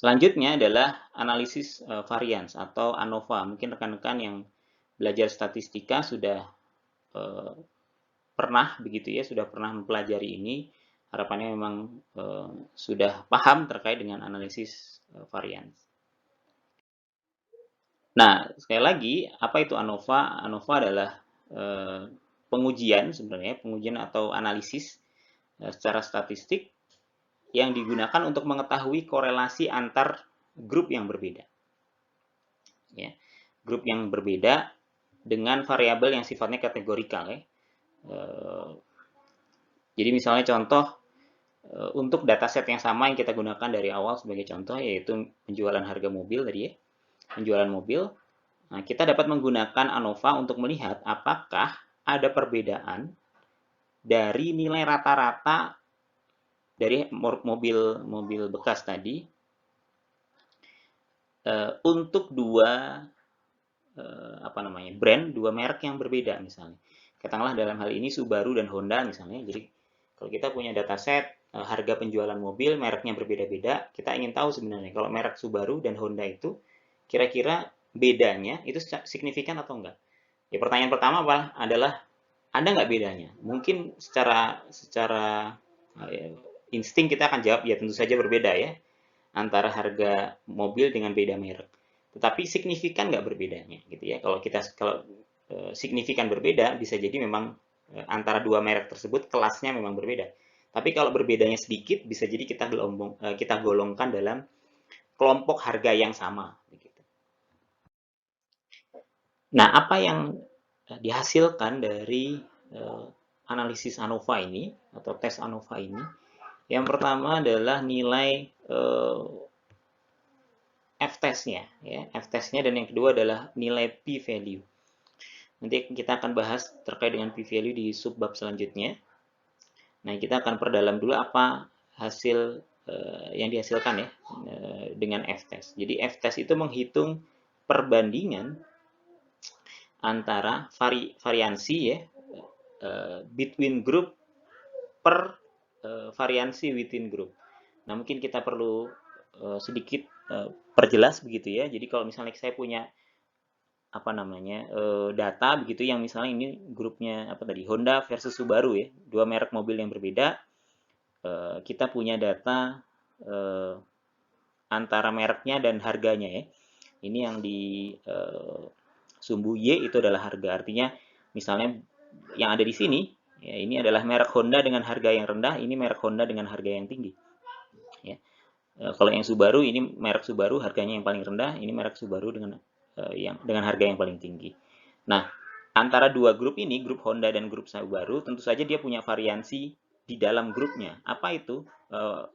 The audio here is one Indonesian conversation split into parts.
Selanjutnya adalah analisis varians atau ANOVA. Mungkin rekan-rekan yang belajar statistika sudah eh, pernah begitu ya, sudah pernah mempelajari ini. Harapannya memang sudah paham terkait dengan analisis varians. Nah, sekali lagi, apa itu ANOVA? ANOVA adalah eh, pengujian sebenarnya, pengujian atau analisis secara statistik yang digunakan untuk mengetahui korelasi antar grup yang berbeda. Ya, grup yang berbeda dengan variabel yang sifatnya kategorikal ya. Eh, jadi misalnya contoh untuk dataset yang sama yang kita gunakan dari awal sebagai contoh yaitu penjualan harga mobil tadi ya, penjualan mobil. Nah, kita dapat menggunakan ANOVA untuk melihat apakah ada perbedaan dari nilai rata-rata dari mobil bekas tadi untuk dua brand, dua merek yang berbeda misalnya. Katakanlah dalam hal ini Subaru dan Honda misalnya. Jadi kalau kita punya dataset harga penjualan mobil mereknya berbeda-beda, kita ingin tahu sebenarnya kalau merek Subaru dan Honda itu kira-kira bedanya itu signifikan atau enggak. Ya, pertanyaan pertama adalah ada nggak bedanya? Mungkin secara secara insting kita akan jawab ya tentu saja berbeda ya antara harga mobil dengan beda merek. Tetapi signifikan nggak berbedanya gitu ya. Kalau signifikan berbeda bisa jadi memang antara dua merek tersebut kelasnya memang berbeda. Tapi kalau berbedanya sedikit bisa jadi kita golongkan dalam kelompok harga yang sama. Begitu. Nah, apa yang dihasilkan dari analisis ANOVA ini atau tes ANOVA ini? Yang pertama adalah nilai F-testnya, ya, F-testnya, dan yang kedua adalah nilai p-value. Nanti kita akan bahas terkait dengan p-value di subbab selanjutnya. Nah, kita akan perdalam dulu apa hasil yang dihasilkan ya dengan F-test. Jadi F-test itu menghitung perbandingan antara variansi ya between group per variansi within group. Nah, mungkin kita perlu sedikit perjelas begitu ya. Jadi kalau misalnya saya punya data begitu yang misalnya ini grupnya Honda versus Subaru ya, dua merek mobil yang berbeda. Kita punya data antara mereknya dan harganya ya. Ini yang di sumbu Y itu adalah harga. Artinya misalnya yang ada di sini ya, ini adalah merek Honda dengan harga yang rendah, ini merek Honda dengan harga yang tinggi. Ya. Kalau yang Subaru ini merek Subaru harganya yang paling rendah, ini merek Subaru dengan harga yang paling tinggi. Nah, antara dua grup ini, grup Honda dan grup Subaru, tentu saja dia punya variansi di dalam grupnya. Apa itu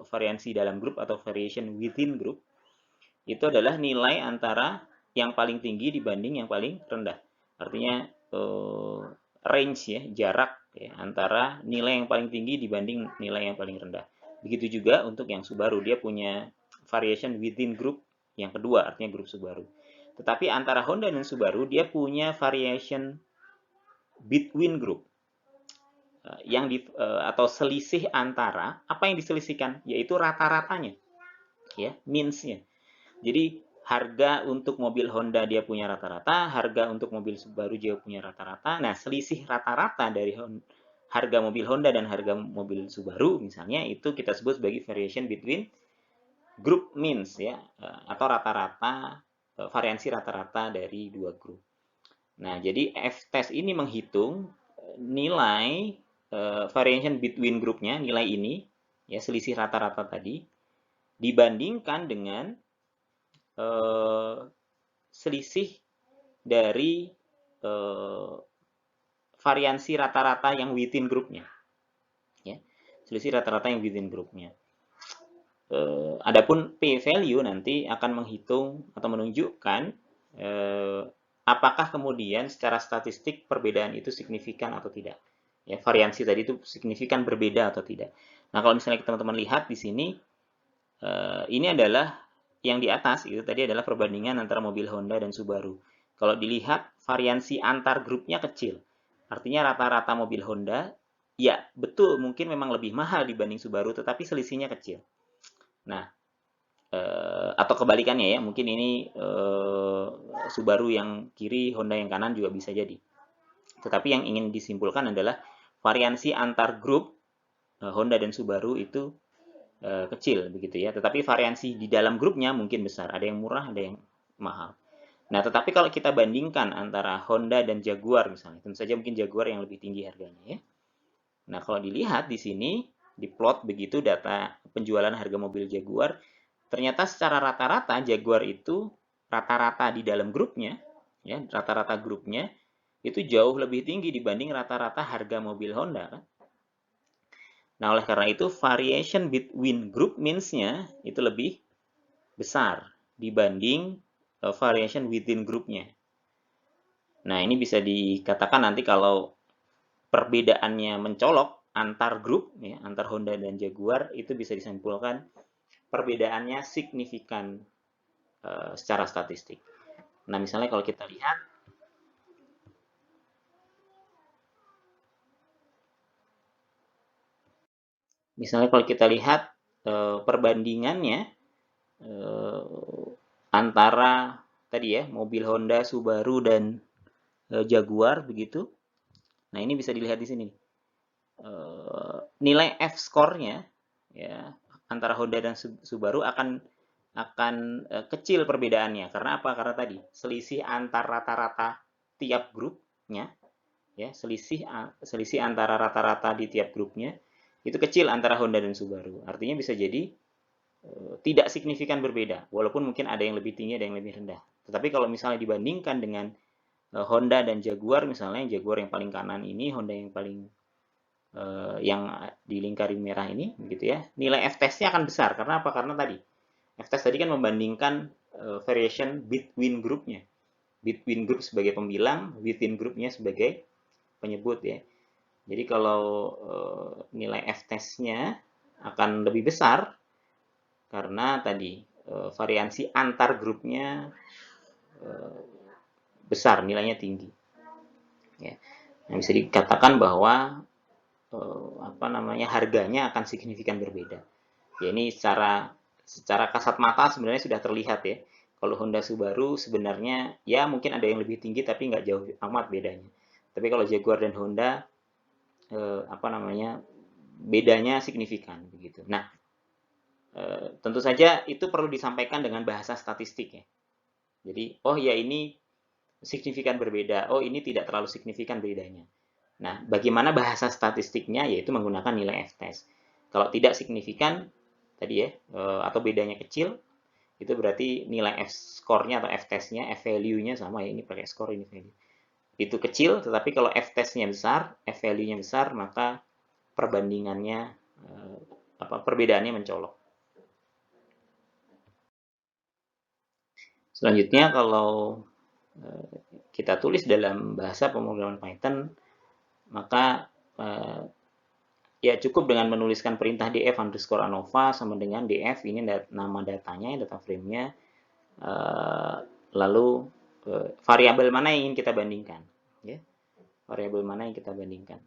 variansi dalam grup atau variation within group? Itu adalah nilai antara yang paling tinggi dibanding yang paling rendah. Artinya range ya, jarak ya, antara nilai yang paling tinggi dibanding nilai yang paling rendah. Begitu juga untuk yang Subaru, dia punya variation within group yang kedua, artinya grup Subaru. Tetapi antara Honda dan Subaru, dia punya variation between group atau selisih antara apa yang diselisihkan, yaitu rata-ratanya, ya, means-nya. Jadi harga untuk mobil Honda dia punya rata-rata, harga untuk mobil Subaru dia punya rata-rata. Nah, selisih rata-rata dari harga mobil Honda dan harga mobil Subaru misalnya itu kita sebut sebagai variation between group means ya, atau rata-rata variansi rata-rata dari dua grup. Nah, jadi F-test ini menghitung nilai variation between grupnya, nilai ini ya selisih rata-rata tadi dibandingkan dengan selisih dari variansi rata-rata yang within grupnya, ya, selisih rata-rata yang within grupnya. Adapun p-value nanti akan menghitung atau menunjukkan apakah kemudian secara statistik perbedaan itu signifikan atau tidak. Ya, variansi tadi itu signifikan berbeda atau tidak. Nah, kalau misalnya teman-teman lihat di sini, ini adalah yang di atas itu tadi adalah perbandingan antara mobil Honda dan Subaru. Kalau dilihat variansi antar grupnya kecil. Artinya rata-rata mobil Honda ya betul mungkin memang lebih mahal dibanding Subaru tetapi selisihnya kecil. Nah, atau kebalikannya ya, mungkin ini Subaru yang kiri, Honda yang kanan juga bisa jadi. Tetapi yang ingin disimpulkan adalah variansi antar grup Honda dan Subaru itu kecil begitu ya. Tetapi variansi di dalam grupnya mungkin besar. Ada yang murah, ada yang mahal. Nah, tetapi kalau kita bandingkan antara Honda dan Jaguar misalnya, tentu saja mungkin Jaguar yang lebih tinggi harganya ya. Nah, kalau dilihat di sini, di plot begitu data penjualan harga mobil Jaguar, ternyata secara rata-rata Jaguar itu rata-rata di dalam grupnya, ya, rata-rata grupnya itu jauh lebih tinggi dibanding rata-rata harga mobil Honda kan. Nah, oleh karena itu variation between group means-nya itu lebih besar dibanding variation within grupnya. Nah, ini bisa dikatakan nanti kalau perbedaannya mencolok antar grup, ya, antar Honda dan Jaguar, itu bisa disimpulkan perbedaannya signifikan secara statistik. Nah, misalnya kalau kita lihat, perbandingannya antara tadi ya mobil Honda, Subaru dan Jaguar begitu. Nah, ini bisa dilihat di sini. Nilai F skornya ya antara Honda dan Subaru akan kecil perbedaannya. Karena apa? Karena tadi selisih antar rata-rata tiap grupnya ya, selisih antara rata-rata di tiap grupnya itu kecil antara Honda dan Subaru. Artinya bisa jadi tidak signifikan berbeda, walaupun mungkin ada yang lebih tinggi, ada yang lebih rendah. Tetapi kalau misalnya dibandingkan dengan Honda dan Jaguar, misalnya Jaguar yang paling kanan ini, Honda yang paling yang dilingkari merah ini, begitu ya, nilai F-test-nya akan besar. Karena apa? Karena tadi F-test tadi kan membandingkan variation between grupnya, between group sebagai pembilang, within grupnya sebagai penyebut ya. Jadi kalau nilai F-test-nya akan lebih besar karena tadi variansi antar grupnya besar, nilainya tinggi. Ya. Nah, bisa dikatakan bahwa harganya akan signifikan berbeda. Ya, ini secara kasat mata sebenarnya sudah terlihat ya. Kalau Honda Subaru sebenarnya ya mungkin ada yang lebih tinggi tapi nggak jauh amat bedanya. Tapi kalau Jaguar dan Honda bedanya signifikan begitu. Nah, tentu saja itu perlu disampaikan dengan bahasa statistik ya. Jadi, oh ya ini signifikan berbeda, oh ini tidak terlalu signifikan bedanya. Nah, bagaimana bahasa statistiknya? Yaitu menggunakan nilai F-test. Kalau tidak signifikan, tadi ya, atau bedanya kecil, itu berarti nilai F-score-nya atau F-test-nya, F-value-nya sama ya, ini pakai score, ini value. Itu kecil, tetapi kalau F-test-nya besar, F-value-nya besar, maka perbandingannya, perbedaannya mencolok. Selanjutnya, kalau kita tulis dalam bahasa pemrograman Python, maka ya cukup dengan menuliskan perintah df underscore ANOVA sama dengan df ini nama datanya, data frame-nya, lalu variabel mana yang ingin kita bandingkan, ya, variabel mana yang kita bandingkan.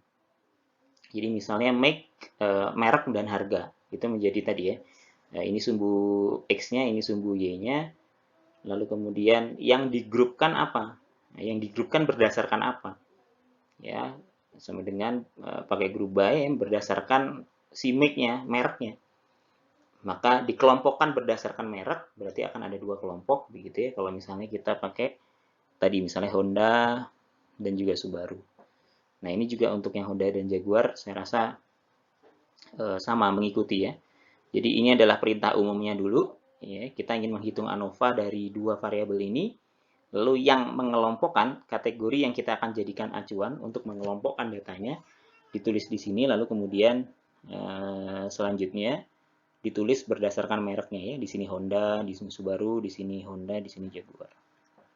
Jadi misalnya make merek dan harga itu menjadi tadi ya, ini sumbu x-nya, ini sumbu y-nya, lalu kemudian yang digrupkan apa, yang digrupkan berdasarkan apa, ya, sama dengan pakai group by berdasarkan si make-nya, mereknya. Maka dikelompokkan berdasarkan merek, berarti akan ada dua kelompok begitu ya. Kalau misalnya kita pakai tadi misalnya Honda dan juga Subaru. Nah, ini juga untuk yang Honda dan Jaguar saya rasa sama mengikuti ya. Jadi ini adalah perintah umumnya dulu ya. Kita ingin menghitung ANOVA dari dua variabel ini. Lalu yang mengelompokkan kategori yang kita akan jadikan acuan untuk mengelompokkan datanya ditulis di sini, lalu kemudian selanjutnya ditulis berdasarkan mereknya ya. Di sini Honda, di sini Subaru, di sini Honda, di sini Jaguar.